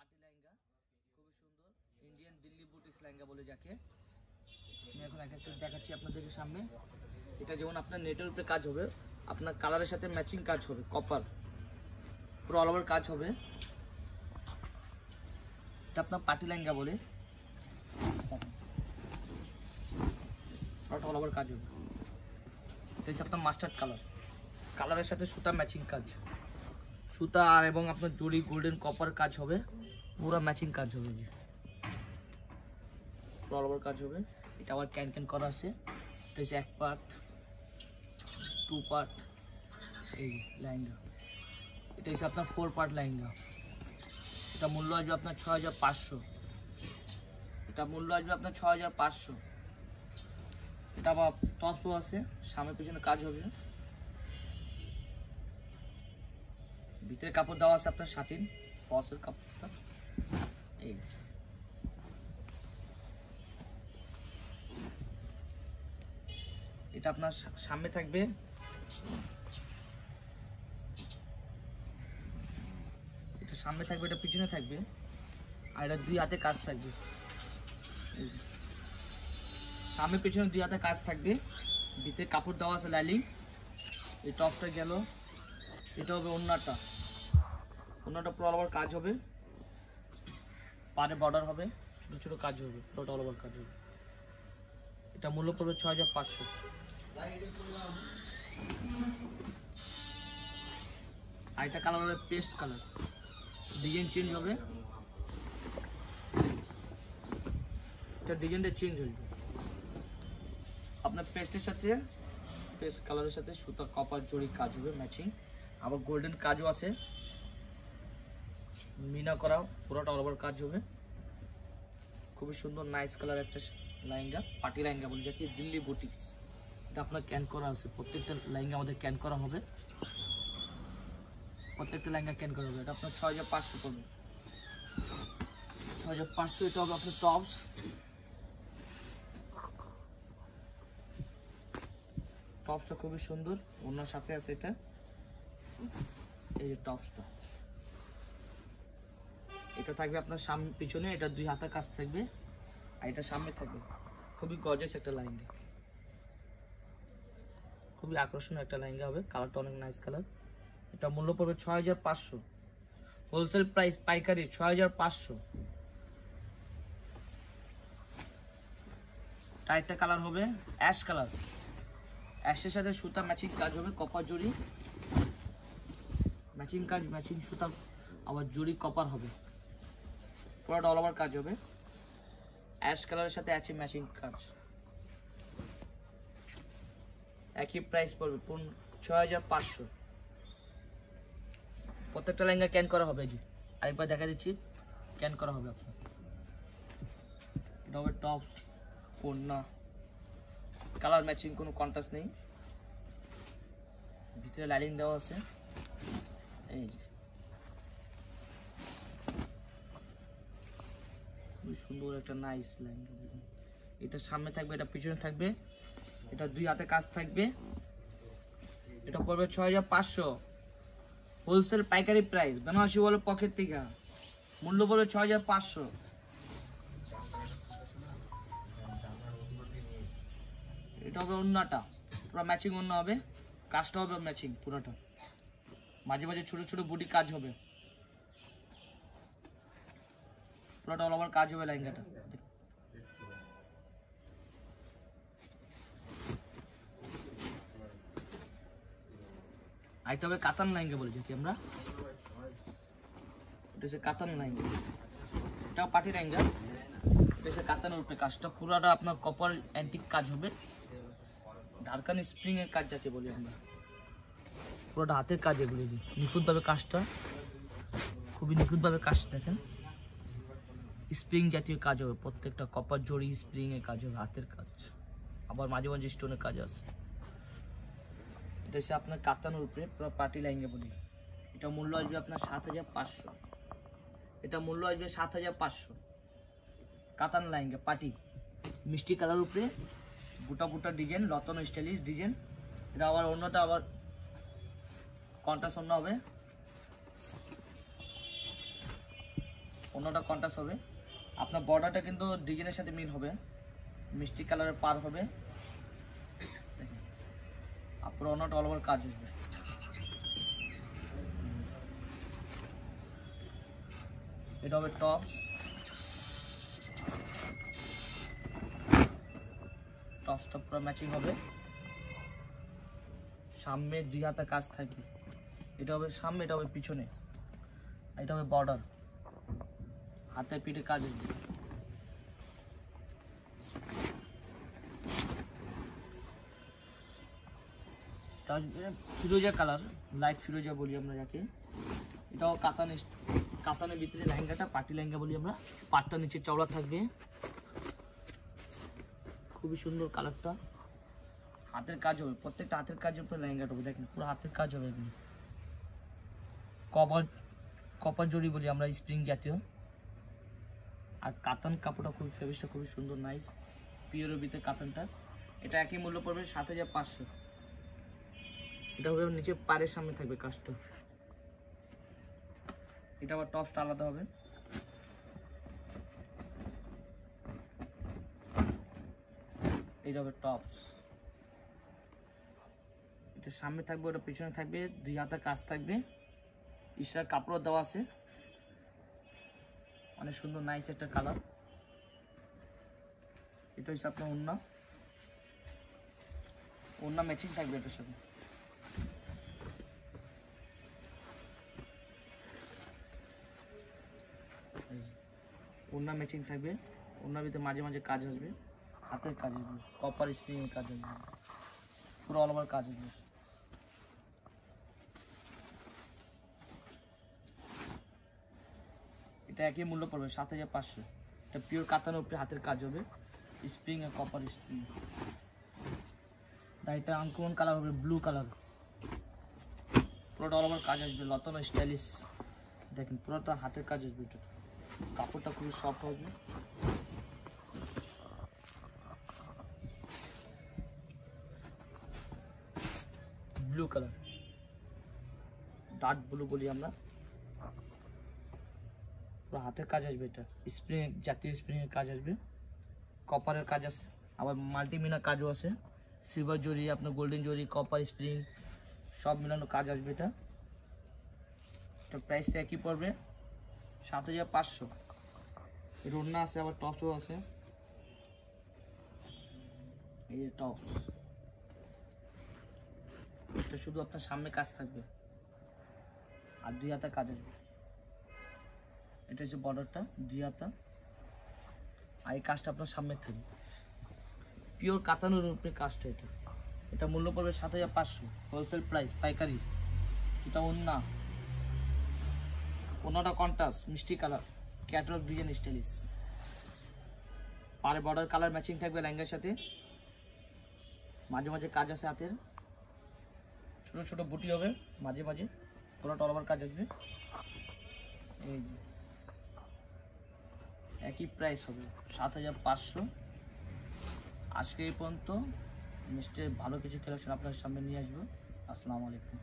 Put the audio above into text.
Party lehenga, খুবই সুন্দর Indian Delhi boutiques lehenga বলে যাকে। আমি এখন এক একটা দেখাচ্ছি আপনাদেরকে সামনে। এটা যেমন আপনার নেটের উপরে কাজ হবে, আপনার কালারের সাথে ম্যাচিং কাজ হবে, কপার পুরো অল ওভার কাজ হবে। এটা আপনার পার্টি লেহেঙ্গা বলে, অল ওভার কাজ হবে। এটা হচ্ছে আপনার মাস্টার্ড কালার, কালারের সাথে সুতা ম্যাচিং কাজ, সুতা আর এবং আপনার জড়ি গোল্ডেন কপার কাজ হবে, পুরো ম্যাচিং কাজ হবে, যে অল ওভার কাজ হবে। এটা আবার ক্যান ক্যান করা আছে। এটা হচ্ছে 1 পার্ট 2 পার্ট এই লেহেঙ্গা। এটা হচ্ছে আপনার 4 পার্ট লেহেঙ্গা। এটা মূল্য আসবে আপনার 6500। এটা মূল্য আসবে আপনার 6500। এটা আবার টপসও আছে, সামনে পিছনে কাজ হবে, ভিতরে কাপড় দেওয়া আছে আপনার শাটিন ফসের কাপড়টা। এই এটা আপনার সামনে থাকবে, এটা সামনে থাকবে, এটা পিছনে থাকবে, আর এটা 2 হাতে কাজ থাকবে। সামনে পিছনে 2 হাতে কাজ থাকবে, ভিতরে কাপড় দেওয়া আছে লাইলিং। এই টপটা গেল, এটা হবে ওন্নাটা, ওন্নাটা পুরো অল ওভার কাজ হবে, পাড়ে বর্ডার হবে, ছোট ছোট কাজ হবে, পুরোটা অল ওভার কাজ হবে। এটা মূল্য পড়বে 6500। আর এটা কালার হবে পেস্ট কালার, ডিজাইন চেঞ্জ হবে, এটা ডিজাইনটা চেঞ্জ হয়ে যাবে। আপনার পেস্টের সাথে পেস্ট কালারের সাথে সুতা কপার জড়ি কাজ হবে ম্যাচিং, আবার গোল্ডেন কাজও আছে, মিনা করা, পুরোটা অল ওভার কাজ হবে। খুবই সুন্দর নাইস কালার একটা লেহেঙ্গা, পার্টি লেহেঙ্গা বলে যাকে, দিল্লি বুটিক্স। এটা আপনার ক্যান করা আছে, প্রত্যেকটা লেহেঙ্গা আমাদের ক্যান করা হবে, প্রত্যেকটা লেহেঙ্গা ক্যান করা হবে। এটা আপনার 6500 পড়বে, 6500। এটা হবে আপনার টপস, টপসটা খুবই সুন্দর, অন্য সাথে আছে এটা। এই যে টপসটা, এটা থাকবে আপনার সামনে পিছনে, এটা 2 হাতের কাজ থাকবে, আর এটা সামনে থাকবে। খুবই গর্জিয়াস একটা লেহেঙ্গা, খুবই আকর্ষণীয় একটা লেহেঙ্গা হবে, কালারটা অনেক নাইস কালার। এটা মূল্য পড়বে 6500, হোলসেল প্রাইস পাইকারি 6500। টাইটটা কালার হবে অ্যাশ কালার, অ্যাশের সাথে সুতা ম্যাচিং কাজ হবে, কপার জড়ি ম্যাচিং কাজ, ম্যাচিং সুতা আবার জড়ি কপার হবে, পুরোটা অল ওভার কাজ হবে। অ্যাশ কালারের সাথে আছে ম্যাচিং কাজ, একই প্রাইস পড়বে 6500। প্রত্যেকটা লেহেঙ্গা ক্যান করা হবে, জি আরেকবার দেখা দিচ্ছি, ক্যান করা হবে আপনার। এটা হবে টপস, ওড়না, কালার ম্যাচিং, কোনো কন্ট্রাস্ট নেই, ভিতরে লাইনিং দেওয়া আছে। এই খুবই সুন্দর একটা নাইস লেহেঙ্গা, এটা সামনে থাকবে, এটা পিছনে থাকবে, এটা 2 হাতে কাজ থাকবে। এটা পড়বে 6500, হোলসেল পাইকারি প্রাইস, বেনারসি বলে পকেট থেকে, মূল্য পড়বে 6500। এটা হবে ওন্নাটা, পুরো ম্যাচিং ওন্না হবে, কাজটা হবে ম্যাচিং পুরোটা, মাঝে মাঝে ছোট ছোট বুটি কাজ হবে, পুরোটা অল ওভার কাজ হবে লেহেঙ্গাটা। আইতে হবে কাতান লেহেঙ্গা বলে যাকে আমরা, এটা হচ্ছে কাতান লেহেঙ্গা, এটাও পার্টি লেহেঙ্গা। এটা হচ্ছে কাতানের উপরে কাজটা, পুরোটা আপনার কপার অ্যান্টিক কাজ হবে, ধারকান স্প্রিং এর কাজ যাকে বলি আমরা, পুরোটা হাতের কাজ, এগুলো নিখুঁতভাবে কাজটা, খুবই নিখুঁতভাবে কাজ, দেখেন স্প্রিং জাতীয় কাজ হবে, প্রত্যেকটা কপার জড়ি স্প্রিং এর কাজ হবে, হাতের কাজ, আবার মাঝে মাঝে স্টোনের কাজ আছে। এটা হচ্ছে আপনার কাতানের উপরে পুরো পার্টি লেহেঙ্গা বলি। এটা মূল্য আসবে আপনার 7500। এটা মূল্য আসবে 7500, কাতান লেহেঙ্গা পার্টি, মিষ্টি কালার উপরে বুটা বুটা ডিজাইন, লতানো স্টাইলিশ ডিজাইন। এটা আবার অন্যটা আবার কন্ট্রাস্ট অন্য হবে, অন্যটা কন্ট্রাস্ট হবে। আপনার বর্ডারটা কিন্তু ডিজাইনের সাথে মিল হবে, মিষ্টি কালারের পার হবে। দেখেন আপনার অন্যটা অল ওভার কাজ হবে। এটা হবে টপস, টপসটা পুরো ম্যাচিং হবে। সামনে 2 হাতে কাজ থাকবে, এটা হবে সামনে, এটা হবে পিছনে, এটা হবে বর্ডার, হাতে পিঠে কাজ আসবে। ফিরোজা কালার, লাইট ফিরোজা বলি আমরা যাকে। এটাও কাতানের ভিতরে লেহেঙ্গাটা পার্টি লেহেঙ্গা বলি আমরা। পাটটা নিচে চওড়া থাকবে, খুবই সুন্দর কালারটা। হাতের কাজ হবে, প্রত্যেকটা হাতের কাজের উপরে লেহেঙ্গাটা হবে। দেখেন পুরো হাতের কাজ হবে এগুলো। কপার জড়ি বলি আমরা, স্প্রিং জাতীয়। আর কাতান কাপড়টা খুব ফেব্রিক্সটা খুবই সুন্দর, নাইস পিওরের ভিতরে কাতানটা। এটা একই মূল্য পড়বে 7500। এটা হবে নিচে পায়ের সামনে থাকবে কাজটা। এটা আবার টপসটা আলাদা হবে। এটা হবে টপস, এটা সামনে থাকবে, ওটা পিছনে থাকবে, 2 হাতে কাজ থাকবে, ইশারার কাপড় দেওয়া আছে, অনেক সুন্দর নাইস একটা কালার। এটা হচ্ছে আপনার ওড়না ম্যাচিং থাকবে এটার সাথে। ওড়না ম্যাচিং থাকবে, ওড়নার ভিতরে মাঝে মাঝে কাজ আসবে, হাতের কাজ আসবে, কপার স্প্রিং এর কাজ আসবে, পুরো অল ওভার কাজ আসবে। এটা একই মূল্য পড়বে 7500। এটা পিওর কাতানের উপরে হাতের কাজ হবে, স্প্রিং আর কপার স্প্রিং। এটা আনকমন কালার হবে, ব্লু কালার, পুরোটা অল ওভার কাজ আসবে, লতানো স্টাইলিশ। দেখেন পুরোটা হাতের কাজ আসবে, এটা কাপড়টা খুবই সফট হবে। ব্লু কালার, ডার্ক ব্লু বলি আমরা, পুরো হাতের কাজ আসবে। এটা স্প্রিং জাতীয় স্প্রিং এর কাজ আসবে, কপারের কাজ আছে, আবার মাল্টিমিনা কাজও আছে, সিলভার জরি, আপনার গোল্ডেন জরি, কপার স্প্রিং সব মিলানো কাজ আসবে। এটা প্রাইসটা একই পড়বে 7500। এর ওড়না আছে, আবার টপসও আছে। এই যে টপস, এটা শুধু আপনার সামনে কাজ থাকবে আর 2 হাতে কাজ আসবে। এটা হচ্ছে বর্ডারটা, 2 হাতা, আর এই কাজটা আপনার সামনে থাকবে, পিওর কাতানের উপরে কাজটা। এটা মূল্য পড়বে 7500 হোলসেল প্রাইস, পাইকারি। এটা ওড়নাটা কন্ট্রাস্ট মিষ্টি কালার, ক্যাটালগ ডিজাইন স্টাইলিশ, পারে বর্ডার কালার ম্যাচিং থাকবে লেহেঙ্গার সাথে, মাঝে মাঝে কাজ আছে হাতের, ছোট ছোট বুটি হবে মাঝে মাঝে, পুরো অল ওভার কাজ আসবে। এই একই প্রাইস হবে 7500। আজকে এই পর্যন্ত, নেক্সটে ভালো কিছু কালেকশন আপনার সামনে নিয়ে আসবো। আসসালামু আলাইকুম।